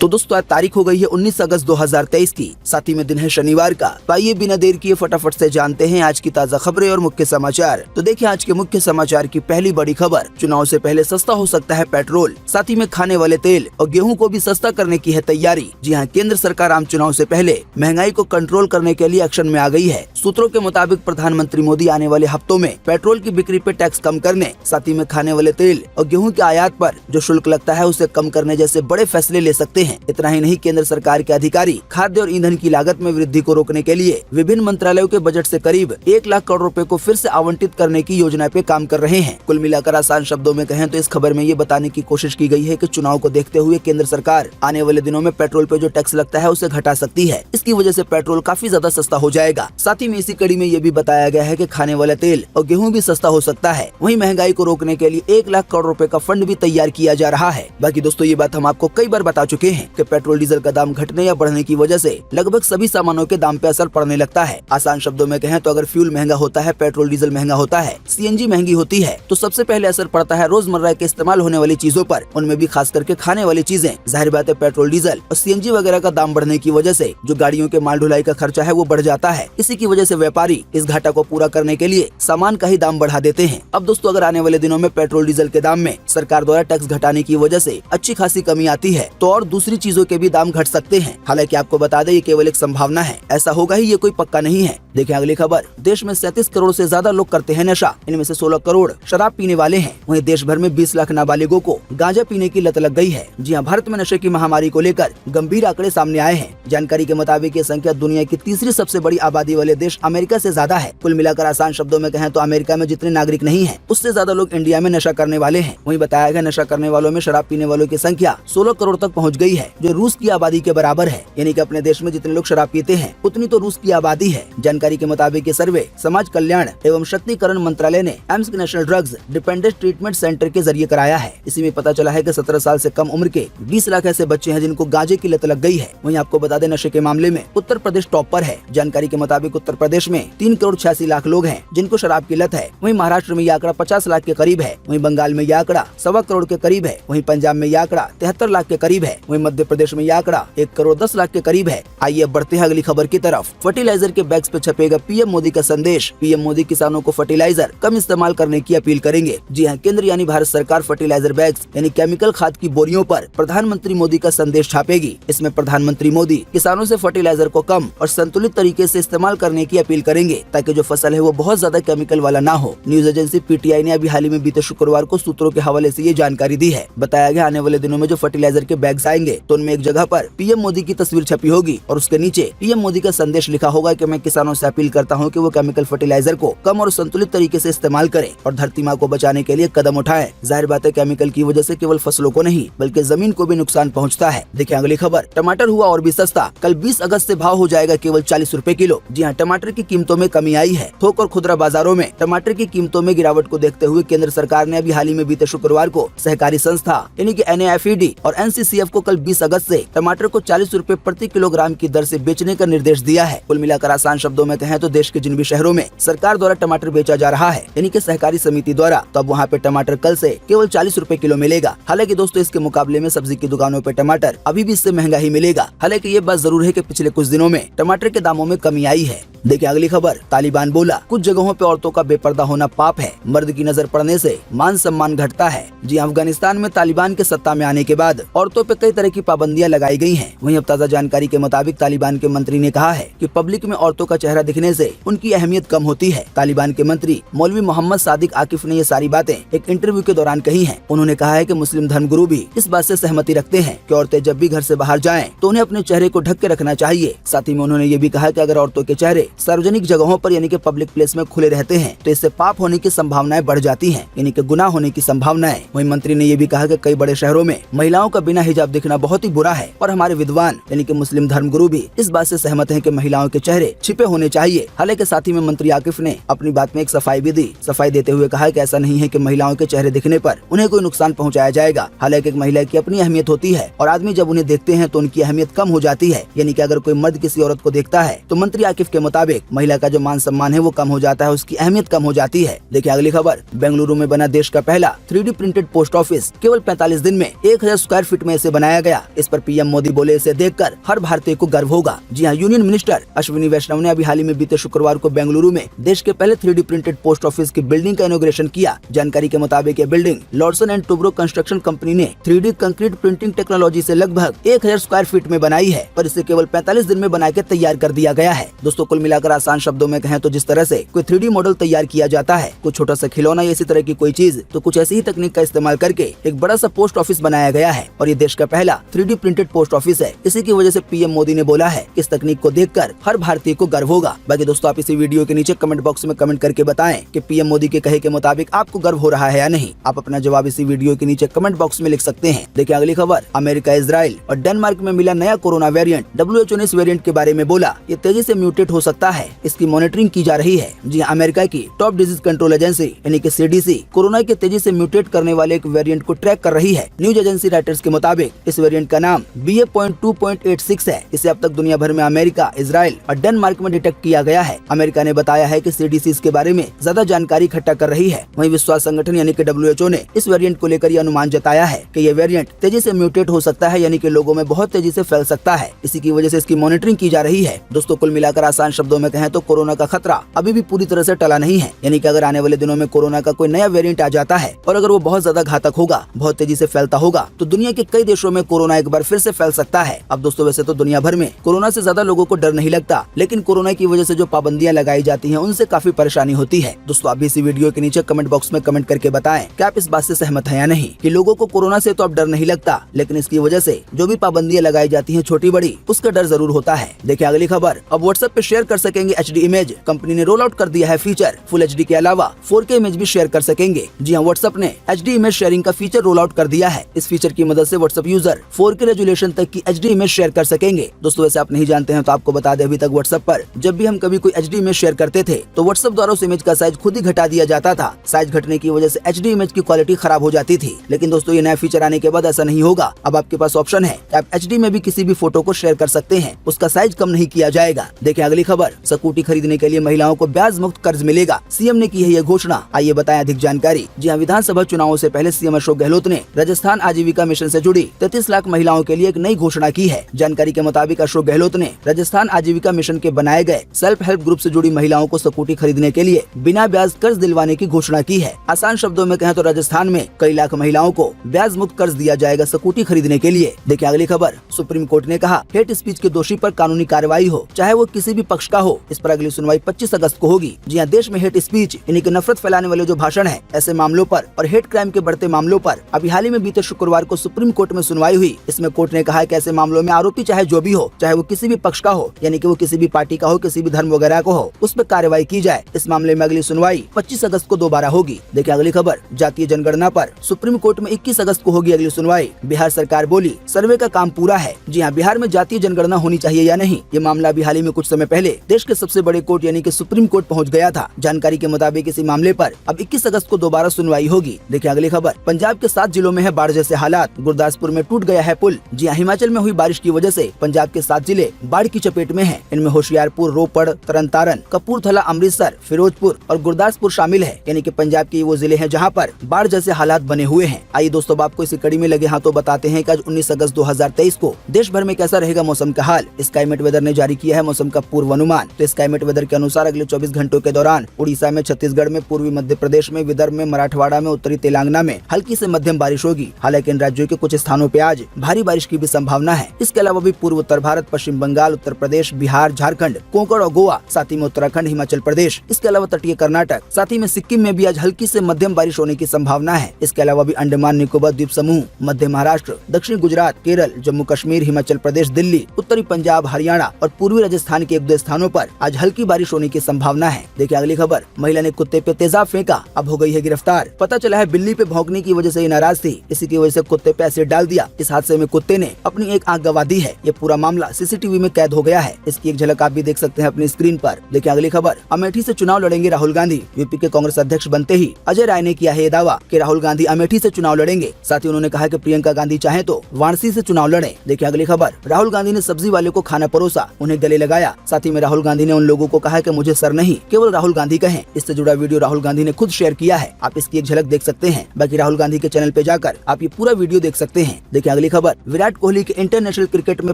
तो दोस्तों आज तारीख हो गई है 19 अगस्त 2023 की, साथ ही में दिन है शनिवार का। तो आइए बिना देर किए फटाफट से जानते हैं आज की ताज़ा खबरें और मुख्य समाचार। तो देखिए आज के मुख्य समाचार की पहली बड़ी खबर, चुनाव से पहले सस्ता हो सकता है पेट्रोल, साथ ही में खाने वाले तेल और गेहूं को भी सस्ता करने की है तैयारी। जी हाँ, केंद्र सरकार आम चुनाव से पहले महंगाई को कंट्रोल करने के लिए एक्शन में आ गई है। सूत्रों के मुताबिक प्रधानमंत्री मोदी आने वाले हफ्तों में पेट्रोल की बिक्री पे टैक्स कम करने, साथ ही में खाने वाले तेल और गेहूं के आयात पर जो शुल्क लगता है उसे कम करने जैसे बड़े फैसले ले सकते हैं। इतना ही नहीं, केंद्र सरकार के अधिकारी खाद्य और ईंधन की लागत में वृद्धि को रोकने के लिए विभिन्न मंत्रालयों के बजट से करीब 1 लाख करोड़ रुपए को फिर से आवंटित करने की योजना पे काम कर रहे हैं। कुल मिलाकर आसान शब्दों में कहें तो इस खबर में ये बताने की कोशिश की गई है कि चुनाव को देखते हुए केंद्र सरकार आने वाले दिनों में पेट्रोल पे जो टैक्स लगता है उसे घटा सकती है। इसकी वजह से पेट्रोल काफी ज्यादा सस्ता हो जाएगा। साथ ही में इसी कड़ी में ये भी बताया गया है कि खाने वाला तेल और गेहूं भी सस्ता हो सकता है। वहीं महंगाई को रोकने के लिए 1 लाख करोड़ रुपए का फंड भी तैयार किया जा रहा है। बाकी दोस्तों ये बात हम आपको कई बार बता चुके हैं कि पेट्रोल डीजल का दाम घटने या बढ़ने की वजह से लगभग सभी सामानों के दाम पे असर पड़ने लगता है। आसान शब्दों में कहें तो अगर फ्यूल महंगा होता है, पेट्रोल डीजल महंगा होता है, सीएनजी महंगी होती है, तो सबसे पहले असर पड़ता है रोजमर्रा के इस्तेमाल होने वाली चीजों पर, उनमें भी खास करके खाने वाली चीजें। जाहिर बात है पेट्रोल डीजल और सीएनजी वगैरह का दाम बढ़ने की वजह से जो गाड़ियों के माल ढुलाई का खर्चा है वो बढ़ जाता है। इसी की वजह से व्यापारी इस घाटा को पूरा करने के लिए सामान का ही दाम बढ़ा देते हैं। अब दोस्तों अगर आने वाले दिनों में पेट्रोल डीजल के दाम में सरकार द्वारा टैक्स घटाने की वजह से अच्छी खासी कमी आती है तो और दूसरी चीजों के भी दाम घट सकते हैं। हालांकि आपको बता दें ये केवल एक संभावना है, ऐसा होगा ही ये कोई पक्का नहीं है। देखिए अगली खबर, देश में 37 करोड़ से ज्यादा लोग करते हैं नशा, इनमें से 16 करोड़ शराब पीने वाले हैं। वहीं देश भर में 20 लाख नाबालिगों को गांजा पीने की लत लग गई है। जी हां, भारत में नशे की महामारी को लेकर गंभीर आंकड़े सामने आए हैं। जानकारी के मुताबिक ये संख्या दुनिया की तीसरी सबसे बड़ी आबादी वाले देश अमेरिका से ज्यादा है। कुल मिलाकर आसान शब्दों में कहें तो अमेरिका में जितने नागरिक नहीं है उससे ज्यादा लोग इंडिया में नशा करने वाले हैं। वहीं बताया गया नशा करने वालों में शराब पीने वालों की संख्या 16 करोड़ तक पहुँच गई है, जो रूस की आबादी के बराबर है। यानी कि अपने देश में जितने लोग शराब पीते हैं उतनी तो रूस की आबादी है। जानकारी के मुताबिक ये सर्वे समाज कल्याण एवं शक्तिकरण मंत्रालय ने AIIMS national drugs dependence treatment centre के जरिए कराया है। इसी में पता चला है कि 17 साल से कम उम्र के 20 लाख ऐसे बच्चे हैं जिनको गांजे की लत लग गई है। वहीं आपको बता दें नशे के मामले में उत्तर प्रदेश टॉप पर है। जानकारी के मुताबिक उत्तर प्रदेश में 3 करोड़ 86 लाख लोग हैं जिनको शराब की लत है। वहीं महाराष्ट्र में यह आंकड़ा 50 लाख के करीब है। वहीं बंगाल में यह आंकड़ा 1.25 करोड़ के करीब है। वहीं पंजाब में यह आंकड़ा 73 लाख के करीब है। वहीं मध्य प्रदेश में यह आंकड़ा 1 करोड़ 10 लाख के करीब है। आइए अब बढ़ते हैं अगली खबर की तरफ। फर्टिलाइजर के बैग्स पे छपेगा पीएम मोदी का संदेश। पीएम मोदी किसानों को फर्टिलाइजर कम इस्तेमाल करने की अपील करेंगे। जी हां, केंद्र यानी भारत सरकार फर्टिलाइजर बैग्स यानी केमिकल खाद की बोरियों पर प्रधानमंत्री मोदी का संदेश छापेगी। इसमें प्रधानमंत्री मोदी किसानों से फर्टिलाइजर को कम और संतुलित तरीके से इस्तेमाल करने की अपील करेंगे ताकि जो फसल है वो बहुत ज्यादा केमिकल वाला ना हो। न्यूज एजेंसी पीटीआई ने अभी हाल ही में बीते शुक्रवार को सूत्रों के हवाले से ये जानकारी दी है। बताया गया आने वाले दिनों में जो फर्टिलाइजर के बैग्स आएंगे तो उनमें एक जगह पर पीएम मोदी की तस्वीर छपी होगी और उसके नीचे पीएम मोदी का संदेश लिखा होगा कि मैं किसानों से अपील करता हूं कि वो केमिकल फर्टिलाइजर को कम और संतुलित तरीके से इस्तेमाल करें और धरती माँ को बचाने के लिए कदम उठाएं। जाहिर बात है केमिकल की वजह से केवल फसलों को नहीं बल्कि जमीन को भी नुकसान पहुंचता है। देखिए अगली खबर, टमाटर हुआ और भी सस्ता। कल 20 अगस्त से भाव हो जाएगा केवल 40 रुपए किलो। जी हाँ, टमाटर की कीमतों में कमी आई है। थोक और खुदरा बाजारों में टमाटर की कीमतों में गिरावट को देखते हुए केंद्र सरकार ने अभी हाल ही में बीते शुक्रवार को सहकारी संस्था यानी कि NAFED और NCCF को कल 20 अगस्त से टमाटर को 40 रुपए प्रति किलोग्राम की दर से बेचने का निर्देश दिया है। कुल मिलाकर आसान शब्दों में कहें तो देश के जिन भी शहरों में सरकार द्वारा टमाटर बेचा जा रहा है यानी कि सहकारी समिति द्वारा, तो अब वहाँ पे टमाटर कल से केवल 40 रुपए किलो मिलेगा। हालांकि दोस्तों इसके मुकाबले में सब्जी की दुकानों पे टमाटर अभी भी इससे महंगा ही मिलेगा। हालांकि ये बात जरूर है कि पिछले कुछ दिनों में टमाटर के दामों में कमी आई है। देखिए अगली खबर, तालिबान बोला कुछ जगहों पे औरतों का बेपर्दा होना पाप है, मर्द की नजर पड़ने से मान सम्मान घटता है। जी अफगानिस्तान में तालिबान के सत्ता में आने के बाद औरतों पे कई तरह की पाबंदियां लगाई गई हैं। वहीं अब ताज़ा जानकारी के मुताबिक तालिबान के मंत्री ने कहा है कि पब्लिक में औरतों का चेहरा दिखने से उनकी अहमियत कम होती है। तालिबान के मंत्री मौलवी मोहम्मद सादिक आकिफ ने ये सारी बातें एक इंटरव्यू के दौरान कही हैं। उन्होंने कहा है कि मुस्लिम धर्मगुरु भी इस बात से सहमति रखते हैं कि औरतें जब भी घर से बाहर जाएं तो उन्हें अपने चेहरे को ढक के रखना चाहिए। साथ ही में उन्होंने ये भी कहा कि अगर औरतों के चेहरे सार्वजनिक जगहों पर यानी कि पब्लिक प्लेस में खुले रहते हैं तो इससे पाप होने की संभावनाएं बढ़ जाती हैं, यानी कि गुनाह होने की संभावनाएं। वहीं मंत्री ने ये भी कहा कि कई बड़े शहरों में महिलाओं का बिना हिजाब दिखना बहुत ही बुरा है और हमारे विद्वान यानी कि मुस्लिम धर्मगुरु भी इस बात से सहमत हैं कि महिलाओं के चेहरे छिपे होने चाहिए। हालांकि साथ ही में मंत्री आकिफ ने अपनी बात में एक सफाई भी दी। सफाई देते हुए कहा कि ऐसा नहीं है कि महिलाओं के चेहरे दिखने पर उन्हें कोई नुकसान पहुंचाया जाएगा। हालांकि एक महिला की अपनी अहमियत होती है और आदमी जब उन्हें देखते हैं तो उनकी अहमियत कम हो जाती है। यानी कि अगर कोई मर्द किसी औरत को देखता है तो मंत्री आकिफ के मुताबिक महिला का जो मान सम्मान है वो कम हो जाता है, उसकी अहमियत कम हो जाती है। देखिए अगली खबर, बेंगलुरु में बना देश का पहला 3D प्रिंटेड पोस्ट ऑफिस केवल 45 दिन में 1000 स्क्वायर फीट में इसे बनाया गया। गया। इस पर पीएम मोदी बोले, इसे देखकर हर भारतीय को गर्व होगा। जी हाँ, यूनियन मिनिस्टर अश्विनी वैष्णव ने अभी हाल ही में बीते शुक्रवार को बेंगलुरु में देश के पहले 3D प्रिंटेड पोस्ट ऑफिस की बिल्डिंग का इनॉग्रेशन किया। जानकारी के मुताबिक ये building Larsen and Toubro construction company ने 3D कंक्रीट प्रिंटिंग टेक्नोलॉजी से लगभग 1000 स्क्वायर फीट में बनाई है, पर इसे केवल 45 दिन में बना के तैयार कर दिया गया है। दोस्तों, कुल मिलाकर आसान शब्दों में कहें तो जिस तरह से कोई 3D मॉडल तैयार किया जाता है, कुछ छोटा सा खिलौना या इसी तरह की कोई चीज, तो कुछ ऐसी ही तकनीक का इस्तेमाल करके एक बड़ा सा पोस्ट ऑफिस बनाया गया है और ये देश का पहला 3D प्रिंटेड पोस्ट ऑफिस है। इसी की वजह से पीएम मोदी ने बोला है कि इस तकनीक को देखकर हर भारतीय को गर्व होगा। बाकी दोस्तों, आप इसी वीडियो के नीचे कमेंट बॉक्स में कमेंट करके बताएं कि पीएम मोदी के कहे के मुताबिक आपको गर्व हो रहा है या नहीं। आप अपना जवाब इसी वीडियो के नीचे कमेंट बॉक्स में लिख सकते हैं। देखिए अगली खबर, अमेरिका, इजराइल और डेनमार्क में मिला नया कोरोना वेरिएंट। WHO ने इस वेरिएंट के बारे में बोला, ये तेजी से म्यूटेट हो सकता है, इसकी मॉनिटरिंग की जा रही है। जी हाँ, अमेरिका की टॉप डिजीज कंट्रोल एजेंसी यानी कि CDC कोरोना के तेजी से म्यूटेट करने वाले एक वेरिएंट को ट्रैक कर रही है। न्यूज एजेंसी राइटर्स के मुताबिक इस वेरिएंट का नाम BA.2.86 है। इसे अब तक दुनिया भर में अमेरिका, इजराइल और डेनमार्क में डिटेक्ट किया गया है। अमेरिका ने बताया है कि CDC इसके बारे में ज्यादा जानकारी इकट्ठा कर रही है। वहीं विश्व स्वास्थ्य संगठन यानी कि WHO ने इस वेरिएंट को लेकर यह अनुमान जताया है कि ये वेरिएंट तेजी से म्यूटेट हो सकता है, यानी कि लोगों में बहुत तेजी से फैल सकता है। इसी की वजह से इसकी मॉनिटरिंग की जा रही है। दोस्तों, कुल मिलाकर आसान शब्दों में कहें तो कोरोना का खतरा अभी भी पूरी तरह से टला नहीं है। यानी कि अगर आने वाले दिनों में कोरोना का कोई नया वेरिएंट आ जाता है और अगर वो बहुत ज्यादा घातक होगा, बहुत तेजी से फैलता होगा, तो दुनिया के कई देशों में कोरोना एक बार फिर से फैल सकता है। अब दोस्तों, वैसे तो दुनिया भर में कोरोना से ज्यादा लोगों को डर नहीं लगता, लेकिन कोरोना की वजह से जो पाबंदियां लगाई जाती हैं उनसे काफी परेशानी होती है। दोस्तों, आप भी इसी वीडियो के नीचे कमेंट बॉक्स में कमेंट करके बताएं कि आप इस बात से सहमत हैं या नहीं कि लोगों को कोरोना से तो अब डर नहीं लगता, लेकिन इसकी वजह से जो भी पाबंदियां लगाई जाती हैं छोटी बड़ी, उसका डर जरूर होता है। देखिए अगली खबर, अब व्हाट्सएप पे शेयर कर सकेंगे HD इमेज। कंपनी ने रोल आउट कर दिया है फीचर। फुल HD के अलावा 4K इमेज भी शेयर कर सकेंगे। जी हाँ, व्हाट्सएप ने HD इमेज शेयरिंग का फीचर रोल आउट कर दिया है। इस फीचर की मदद से व्हाट्सएप यूजर 4K रेजोल्यूशन तक की HD इमेज शेयर कर सकेंगे। दोस्तों, वैसे आप नहीं जानते हैं तो आपको बता दें, अभी तक व्हाट्सएप पर जब भी हम कभी कोई HD इमेज शेयर करते थे तो व्हाट्सएप द्वारा उस इमेज का साइज खुद ही घटा दिया जाता था। साइज घटने की वजह से HD इमेज की क्वालिटी खराब हो जाती थी। लेकिन दोस्तों, ये नया फीचर आने के बाद ऐसा नहीं होगा। अब आपके पास ऑप्शन है कि आप HD में भी किसी भी फोटो को शेयर कर सकते हैं, उसका साइज कम नहीं किया जाएगा। देखिए अगली खबर, स्कूटी खरीदने के लिए महिलाओं को ब्याज मुक्त कर्ज मिलेगा। सीएम ने की है ये घोषणा। आइए बताएं अधिक जानकारी। जी हाँ, विधानसभा चुनावों से पहले सीएम अशोक गहलोत ने राजस्थान आजीविका मिशन से जुड़ी 33 लाख महिलाओं के लिए एक नई घोषणा की है। जानकारी के मुताबिक अशोक गहलोत ने राजस्थान आजीविका मिशन के बनाए गए सेल्फ हेल्प ग्रुप से जुड़ी महिलाओं को स्कूटी खरीदने के लिए बिना ब्याज कर्ज दिलवाने की घोषणा की है। आसान शब्दों में कहें तो राजस्थान में कई लाख महिलाओं को ब्याज मुक्त कर्ज दिया जाएगा स्कूटी खरीदने के लिए। देखिए अगली खबर, सुप्रीम कोर्ट ने कहा हेट स्पीच के दोषी पर कानूनी कार्रवाई हो, चाहे वो किसी भी पक्ष का हो। इस पर अगली सुनवाई 25 अगस्त को होगी। जी हाँ, देश में हेट स्पीच यानी कि नफरत फैलाने वाले जो भाषण है, ऐसे मामलों पर और हेट क्राइम के बढ़ते मामलों पर अभी हाल ही में बीते शुक्रवार को सुप्रीम कोर्ट में सुनवाई हुई। इसमें कोर्ट ने कहा कि ऐसे मामलों में आरोपी चाहे जो भी हो, चाहे वो किसी भी पक्ष का हो, यानी कि वो किसी भी पार्टी का हो, किसी भी धर्म वगैरह को हो, उस पर कार्रवाई की जाए। इस मामले में अगली सुनवाई 25 अगस्त को दोबारा होगी। देखिए अगली खबर, जातीय जनगणना पर सुप्रीम कोर्ट में 21 अगस्त को होगी अगली सुनवाई। बिहार सरकार बोली सर्वे का काम पूरा है। जी हाँ, बिहार में जातीय जनगणना होनी चाहिए या नहीं, ये मामला अभी हाल ही में कुछ समय पहले देश के सबसे बड़े कोर्ट यानी कि सुप्रीम कोर्ट पहुंच गया था। जानकारी के मुताबिक इसी मामले पर अब 21 अगस्त को दोबारा सुनवाई होगी। देखिए अगली खबर, पंजाब के 7 जिलों में है बाढ़ जैसे हालात। गुरदासपुर में टूट गया है पुल। जी हाँ, हिमाचल में हुई बारिश की वजह से पंजाब के 7 जिले बाढ़ की चपेट में हैं। इनमें होशियारपुर, रोपड़, तरनतारन, कपूरथला, अमृतसर, फिरोजपुर और गुरदासपुर शामिल है। यानी कि पंजाब के वो जिले हैं जहां पर बाढ़ जैसे हालात बने हुए हैं। आइए दोस्तों, आपको इसी कड़ी में लगे हाथों बताते हैं कि आज 19 अगस्त 2023 को देश भर में कैसा रहेगा मौसम का हाल। स्काईमेट वेदर ने जारी किया है मौसम का पूर्वानुमान। तो स्काईमेट वेदर के अनुसार अगले 24 घंटों के दौरान उड़ीसा में, छत्तीसगढ़ में, पूर्वी मध्य प्रदेश में, विदर्भ में, मराठवाड़ा में, उत्तरी तेलंगाना में हल्की से मध्यम बारिश होगी। हालांकि इन राज्यों के कुछ स्थानों पे आज भारी बारिश की भी संभावना है। इसके अलावा भी पूर्व उत्तर भारत, पश्चिम बंगाल, उत्तर प्रदेश, बिहार, झारखंड, कोंकण और गोवा, साथ ही में उत्तराखंड, हिमाचल प्रदेश, इसके अलावा तटीय कर्नाटक, साथ ही में सिक्किम में भी आज हल्की से मध्यम बारिश होने की संभावना है। इसके अलावा भी अंडमान निकोबार द्वीप समूह, मध्य महाराष्ट्र, दक्षिण गुजरात, केरल, जम्मू कश्मीर, हिमाचल प्रदेश, दिल्ली, उत्तरी पंजाब, हरियाणा और पूर्वी राजस्थान के 1-2 स्थानों पर आज हल्की बारिश होने की संभावना है। देखिए अगली खबर, महिला ने कुत्ते पे तेजाब फेंका, अब हो गई है गिरफ्तार। पता चला है बिल्ली पे भौंकने की वजह से ये नाराज थी, इसी की वजह से कुत्ते पे एसिड डाल दिया। इस हादसे में कुत्ते ने अपनी एक आंख गंवा दी है। ये पूरा मामला CCTV में कैद हो गया है। इसकी एक झलक आप भी देख सकते हैं अपनी स्क्रीन पर। देखिए अगली खबर, अमेठी से चुनाव लड़ेंगे राहुल गांधी। यूपी के कांग्रेस अध्यक्ष बनते ही अजय राय ने किया है ये दावा कि राहुल गांधी अमेठी से चुनाव लड़ेंगे। साथ ही उन्होंने कहा कि प्रियंका गांधी चाहे तो वाराणसी से चुनाव लड़े। देखिए अगली खबर, राहुल गांधी ने सब्जी वाले को खाना परोसा, उन्हें गले लगाया। साथ ही में राहुल गांधी ने उन लोगों को कहा कि मुझे सर नहीं केवल राहुल गांधी कहें। इससे जुड़ा वीडियो राहुल गांधी ने खुद शेयर किया है, आप इसकी एक झलक देख सकते हैं। बाकी राहुल गांधी के चैनल पे जाकर आप ये पूरा वीडियो देख सकते हैं। देखिए अगली खबर, विराट कोहली के इंटरनेशनल क्रिकेट में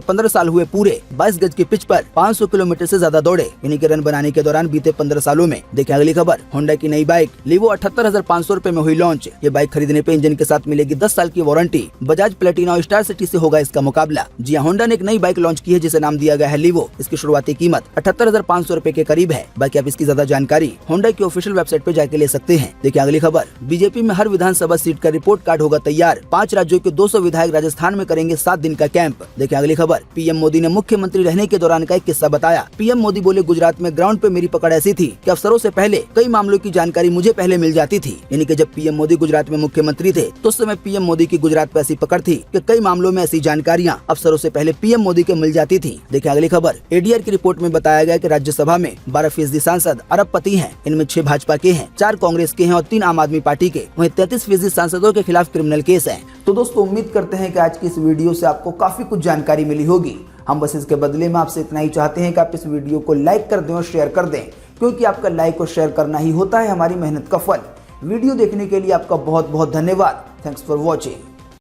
15 साल हुए पूरे, 22 गज की पिच पर 500 किलोमीटर से ज्यादा दौड़े, यानी कि रन बनाने के दौरान बीते 15 सालों में। देखिए अगली खबर, होंडा की नई बाइक लीवो 78,500 रुपए में हुई लॉन्च। ये बाइक खरीदने पे इंजन के साथ मिलेगी 10 साल की वारंटी। बजाज प्लेटिना और स्टार सिटी से होगा इसका मुकाबला। जी हां, होंडा ने एक नई बाइक लॉन्च की है जिसे नाम दिया गया है लीवो। इसकी शुरुआती कीमत 78,500 रुपए के करीब है। बाकी आप इसकी ज्यादा जानकारी होंडा की ऑफिशियल वेबसाइट पे जाके ले सकते हैं। देखिए अगली खबर, बीजेपी में हर विधानसभा सीट का रिपोर्ट कार्ड होगा तैयार। 5 राज्यों के 200 विधायक राजस्थान में करेंगे 7 दिन का कैंप। देखिए अगली खबर, पीएम मोदी ने मुख्यमंत्री रहने के दौरान का एक किस्सा बताया। पीएम मोदी बोले, गुजरात में ग्राउंड पे मेरी पकड़ ऐसी थी कि अफसरों से पहले कई मामलों की जानकारी मुझे पहले मिल जाती थी। यानी कि जब पीएम मोदी गुजरात में मुख्यमंत्री थे तो उस समय पीएम मोदी की गुजरात पे ऐसी पकड़ थी कि कई मामलों में ऐसी जानकारियां अफसरों से पहले पीएम मोदी के मिल जाती थी। देखिए अगली खबर, एडीआर की रिपोर्ट में बताया गया कि राज्यसभा में 12% सांसद अरबपति हैं। इनमें 6 भाजपा के हैं, 4 कांग्रेस के हैं और 3 आम आदमी पार्टी के। वहीं 33% सांसदों के खिलाफ क्रिमिनल केस हैं। तो दोस्तों उम्मीद करते हैं कि आज की इस वीडियो से आपको काफी कुछ जानकारी मिली होगी। हम बस इसके बदले में आपसे इतना ही चाहते हैं कि आप इस वीडियो को लाइक कर दें और शेयर कर दें, क्योंकि आपका लाइक और शेयर करना ही होता है हमारी मेहनत का फल। वीडियो देखने के लिए आपका बहुत बहुत धन्यवाद। Thanks for watching.